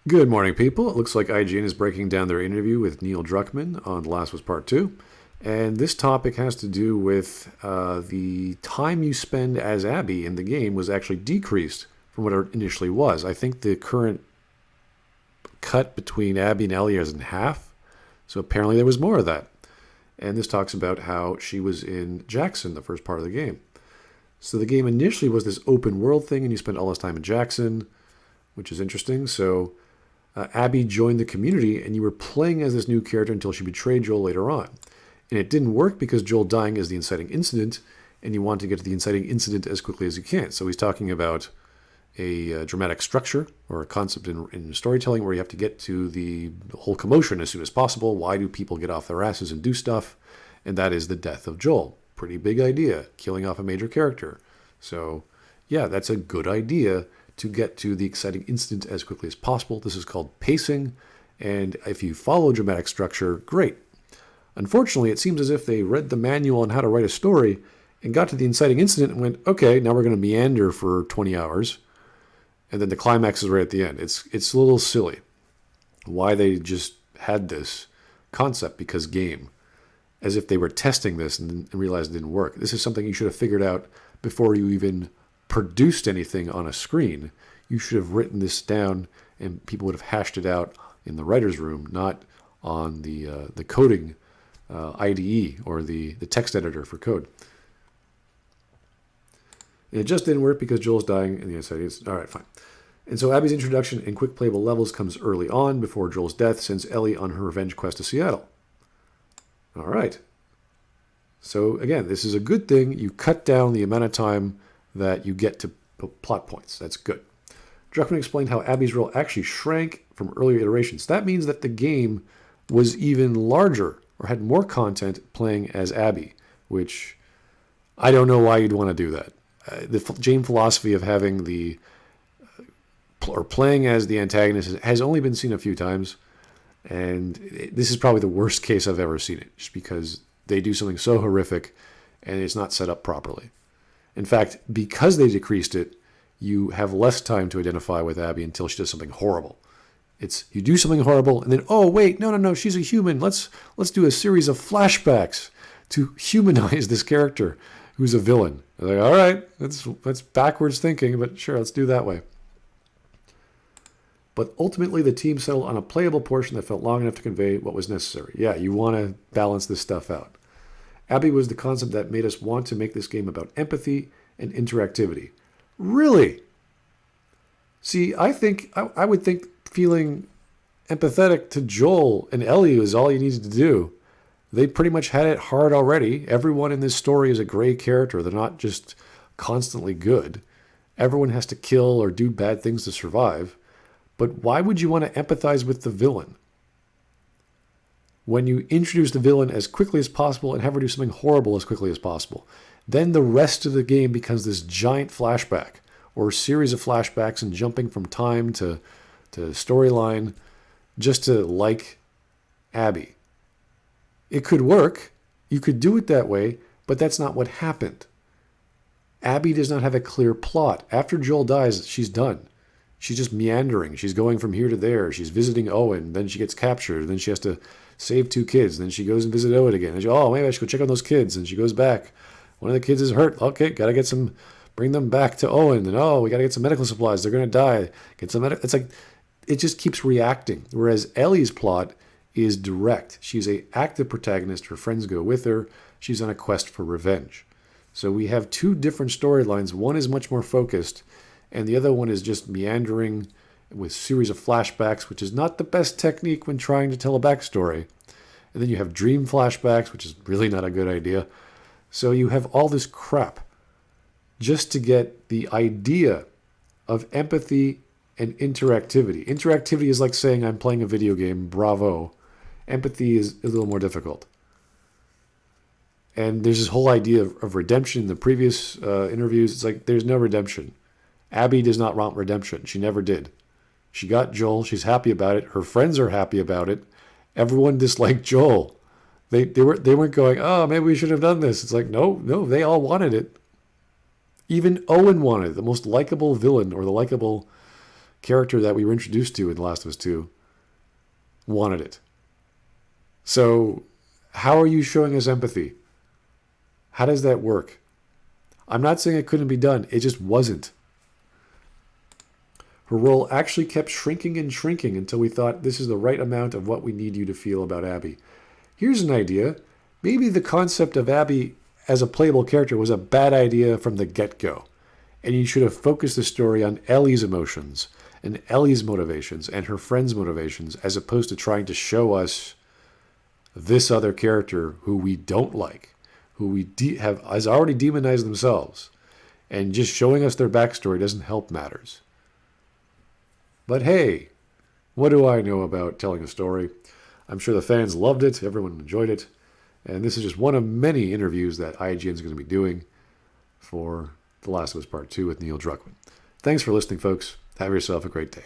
Good morning, people. It looks like IGN is breaking down their interview with Neil Druckmann on The Last Was Part 2. And this topic has to do with the time you spend as Abby in the game was actually decreased from what it initially was. I think the current cut between Abby and Ellie is in half. So apparently there was more of that. And this talks about how she was in Jackson, the first part of the game. So the game initially was this open world thing, and you spent all this time in Jackson, which is interesting. So Abby joined the community, and you were playing as this new character until she betrayed Joel later on. And it didn't work because Joel dying is the inciting incident, and you want to get to the inciting incident as quickly as you can. So he's talking about a dramatic structure or a concept in storytelling where you have to get to the whole commotion as soon as possible. Why do people get off their asses and do stuff? And that is the death of Joel. Pretty big idea, killing off a major character. So, yeah, that's a good idea to get to the exciting incident as quickly as possible. This is called pacing, and if you follow dramatic structure, great. Unfortunately, it seems as if they read the manual on how to write a story and got to the inciting incident and went, okay, now we're going to meander for 20 hours, and then the climax is right at the end. It's a little silly why they just had this concept because game, as if they were testing this and realized it didn't work. This is something you should have figured out before you even produced anything on a screen. You should have written this down and people would have hashed it out in the writer's room, not on the coding IDE or the text editor for code. And it just didn't work because Joel's dying in the inside. All right, fine. And so Abby's introduction in quick playable levels comes early on before Joel's death sends Ellie on her revenge quest to Seattle. All right. So again, this is a good thing. You cut down the amount of time that you get to plot points. That's good. Druckmann explained how Abby's role actually shrank from earlier iterations. That means that the game was even larger or had more content playing as Abby, which I don't know why you'd want to do that. The Jane philosophy of having or playing as the antagonist has only been seen a few times, and this is probably the worst case I've ever seen it, just because they do something so horrific and it's not set up properly. In fact, because they decreased it, you have less time to identify with Abby until she does something horrible. It's you do something horrible and then, oh wait, no, she's a human. Let's do a series of flashbacks to humanize this character who's a villain. They're like, all right, that's backwards thinking, but sure, let's do that way. But ultimately, the team settled on a playable portion that felt long enough to convey what was necessary. Yeah, you want to balance this stuff out. Abby was the concept that made us want to make this game about empathy and interactivity. Really? See, I would think feeling empathetic to Joel and Ellie is all you needed to do. They pretty much had it hard already. Everyone in this story is a gray character. They're not just constantly good. Everyone has to kill or do bad things to survive. But why would you want to empathize with the villain? When you introduce the villain as quickly as possible and have her do something horrible as quickly as possible, then the rest of the game becomes this giant flashback or a series of flashbacks and jumping from time to storyline just to like Abby. It could work. You could do it that way, but that's not what happened. Abby does not have a clear plot. After Joel dies, she's done. She's just meandering. She's going from here to there. She's visiting Owen. Then she gets captured. Then she has to save two kids. Then she goes and visit Owen again. And maybe I should go check on those kids. And she goes back. One of the kids is hurt. Okay, got to get bring them back to Owen. And we got to get some medical supplies. They're going to die. Get some It's like, it just keeps reacting. Whereas Ellie's plot is direct. She's an active protagonist. Her friends go with her. She's on a quest for revenge. So we have two different storylines. One is much more focused, and the other one is just meandering with a series of flashbacks, which is not the best technique when trying to tell a backstory. And then you have dream flashbacks, which is really not a good idea. So you have all this crap just to get the idea of empathy and interactivity. Interactivity is like saying I'm playing a video game, bravo. Empathy is a little more difficult. And there's this whole idea of redemption in the previous interviews. It's like there's no redemption. Abby does not want redemption. She never did. She got Joel. She's happy about it. Her friends are happy about it. Everyone disliked Joel. They weren't going, oh, maybe we should have done this. It's like, no, they all wanted it. Even Owen wanted it, the most likable villain or the likable character that we were introduced to in The Last of Us 2 wanted it. So how are you showing us empathy? How does that work? I'm not saying it couldn't be done. It just wasn't. Her role actually kept shrinking and shrinking until we thought this is the right amount of what we need you to feel about Abby. Here's an idea. Maybe the concept of Abby as a playable character was a bad idea from the get-go. And you should have focused the story on Ellie's emotions and Ellie's motivations and her friends' motivations, as opposed to trying to show us this other character who we don't like, who we has already demonized themselves. And just showing us their backstory doesn't help matters. But hey, what do I know about telling a story? I'm sure the fans loved it. Everyone enjoyed it. And this is just one of many interviews that IGN is going to be doing for The Last of Us Part 2 with Neil Druckmann. Thanks for listening, folks. Have yourself a great day.